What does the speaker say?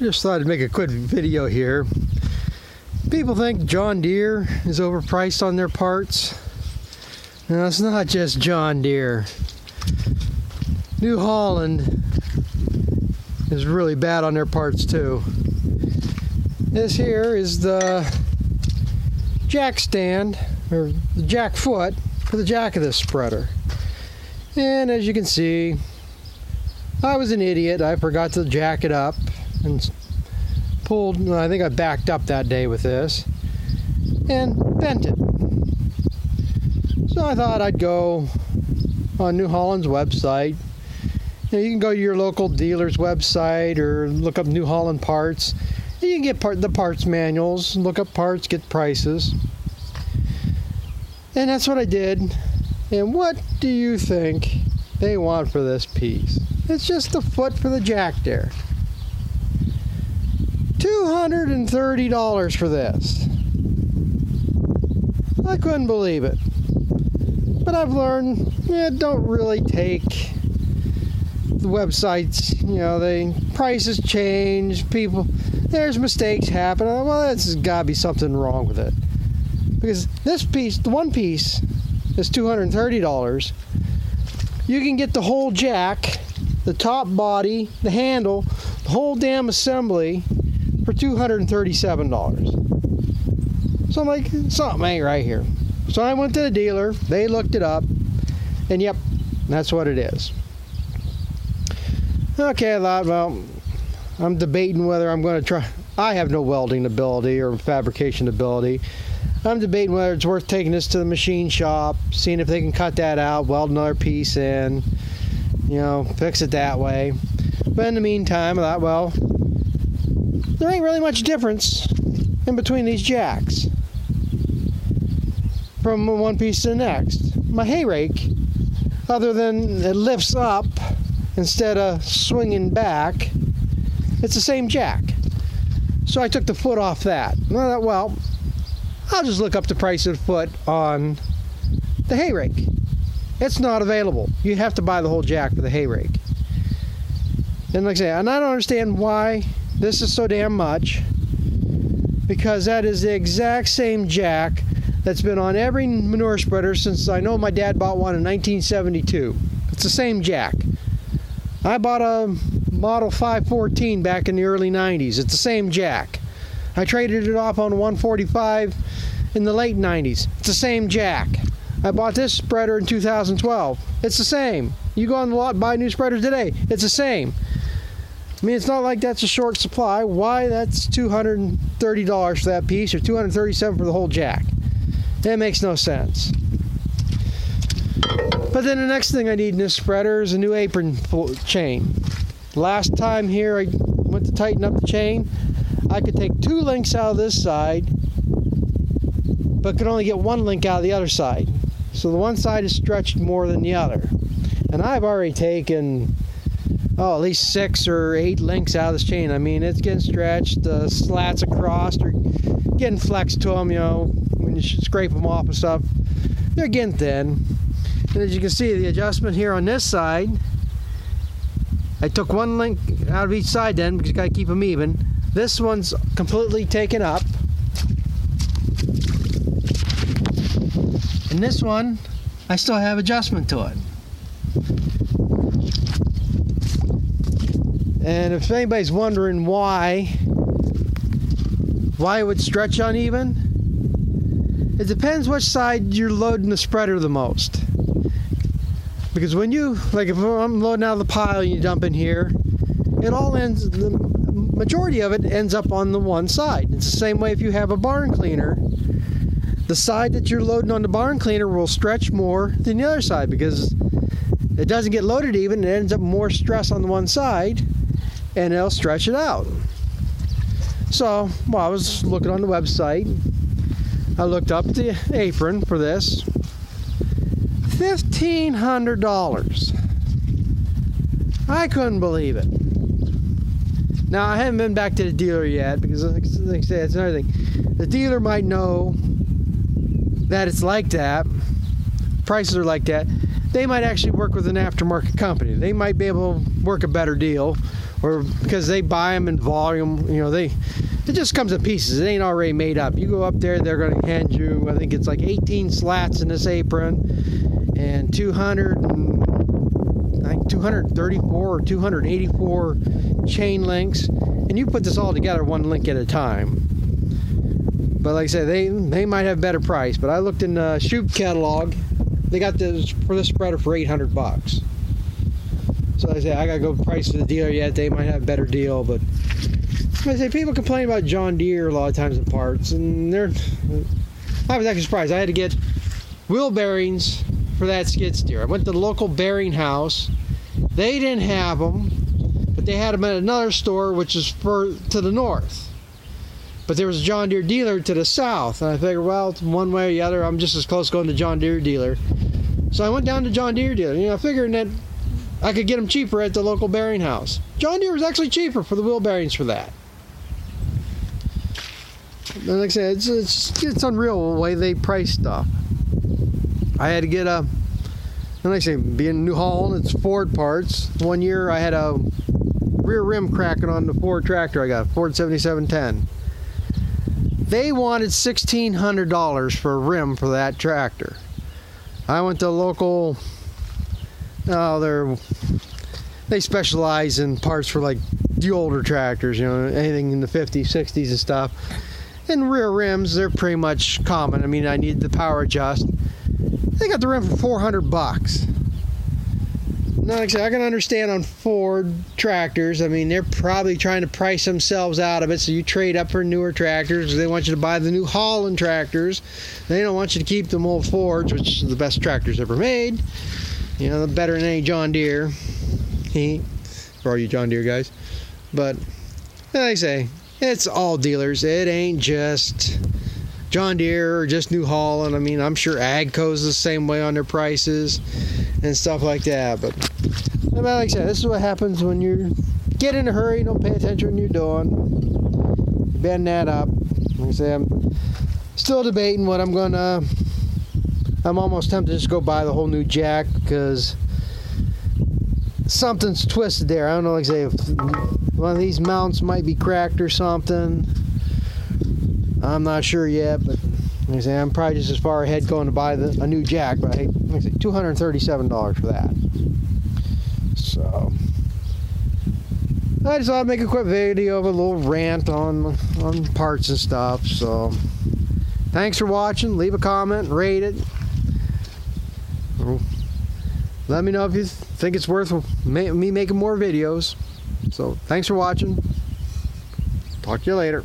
Just thought I'd make a quick video here. People think John Deere is overpriced on their parts. No, it's not just John Deere. New Holland is really bad on their parts too. This here is the jack stand, or the jack foot, for the jack of this spreader. And as you can see, I was an idiot. I forgot to jack it up and pulled, I think I backed up that day with this and bent it. So I thought I'd go on New Holland's website. You can go to your local dealer's website or look up New Holland parts. You can get the parts manuals, look up parts, get prices. And that's what I did. And what do you think they want for this piece? It's just the foot for the jack there. $230 for this. I couldn't believe it. But I've learned, don't really take the websites, prices change, there's mistakes happen. Well, there's gotta be something wrong with it. Because this piece, the one piece, is $230. You can get the whole jack, the top body, the handle, the whole damn assembly for $237. So I'm like, something ain't right here. So I went to the dealer, they looked it up, and yep, that's what it is. Okay, I thought, well, I'm debating whether I'm going to try. I have no welding ability or fabrication ability. I'm debating whether it's worth taking this to the machine shop, seeing if they can cut that out, weld another piece in, fix it that way. But in the meantime, I thought, well, there ain't really much difference in between these jacks from one piece to the next. My hay rake, other than it lifts up instead of swinging back, it's the same jack. So I took the foot off that. And I thought, well, I'll just look up the price of the foot on the hay rake. It's not available. You have to buy the whole jack for the hay rake. And like I say, and I don't understand why this is so damn much, because that is the exact same jack that's been on every manure spreader since I know my dad bought one in 1972. It's the same jack. I bought a Model 514 back in the early 90s. It's the same jack. I traded it off on a 145 in the late 90s. It's the same jack. I bought this spreader in 2012. It's the same. You go on the lot and buy new spreaders today. It's the same. I mean, it's not like that's a short supply. Why that's $230 for that piece or $237 for the whole jack? That makes no sense. But then the next thing I need in this spreader is a new apron chain. Last time here I went to tighten up the chain, I could take 2 links out of this side, but could only get 1 link out of the other side. So the one side is stretched more than the other. And I've already taken, at least 6 or 8 links out of this chain. I mean, it's getting stretched, the slats across are getting flexed to them, when you scrape them off and stuff. They're getting thin. And as you can see, the adjustment here on this side, I took 1 link out of each side then, because you got to keep them even. This one's completely taken up. And this one, I still have adjustment to it. And if anybody's wondering why it would stretch uneven, it depends which side you're loading the spreader the most. Because when if I'm loading out of the pile and you dump in here, the majority of it ends up on the one side. It's the same way if you have a barn cleaner. The side that you're loading on the barn cleaner will stretch more than the other side because it doesn't get loaded even. It ends up more stress on the one side and it'll stretch it out. So, I was looking on the website. I looked up the apron for this. $1,500. I couldn't believe it. Now, I haven't been back to the dealer yet because, like I say, it's another thing. The dealer might know that it's like that. Prices are like that. They might actually work with an aftermarket company. They might be able to work a better deal or because they buy them in volume. You know, it just comes in pieces. It ain't already made up. You go up there, they're going to hand you, I think it's like 18 slats in this apron and 234 or 284 chain links, and you put this all together one link at a time. But like I said, they might have a better price. But I looked in the Shoop catalog. They got this for the spreader for $800. So I say I gotta go price to the dealer yet. They might have a better deal. But I say people complain about John Deere a lot of times in parts, and I was actually surprised. I had to get wheel bearings for that skid steer. I went to the local bearing house. They didn't have them, but they had them at another store, which is to the north. But there was a John Deere dealer to the south, and I figured, well, one way or the other, I'm just as close going to John Deere dealer. So I went down to John Deere dealer, figuring that I could get them cheaper at the local bearing house. John Deere was actually cheaper for the wheel bearings for that. And like I said, it's unreal the way they price stuff. I had to get and like I say, being in New Holland, it's Ford parts. One year I had a rear rim cracking on the Ford tractor I got, Ford 7710. They wanted $1,600 for a rim for that tractor. I went to local, they specialize in parts for like the older tractors, anything in the 50s, 60s and stuff. And rear rims, they're pretty much common. I mean, I need the power adjust. They got the rim for $400. Now, like I said, I can understand on Ford tractors. I mean, they're probably trying to price themselves out of it, so you trade up for newer tractors because they want you to buy the new Holland tractors. They don't want you to keep them old Fords, which are the best tractors ever made. They're better than any John Deere. For all you John Deere guys. But, like I say, it's all dealers. It ain't just John Deere or just New Holland. I mean, I'm sure AGCO's the same way on their prices and stuff like that. But like I said, this is what happens when you get in a hurry, don't pay attention when you're doing. Bend that up. Like I say, I'm still debating what I'm almost tempted to just go buy the whole new jack because something's twisted there. I don't know, like I say, if one of these mounts might be cracked or something. I'm not sure yet, but like I say, I'm probably just as far ahead going to buy a new jack, but like I say, $237 for that. So I just thought I'd make a quick video of a little rant on parts and stuff. So thanks for watching. Leave a comment, rate it. Let me know if you think it's worth me making more videos. So thanks for watching. Talk to you later.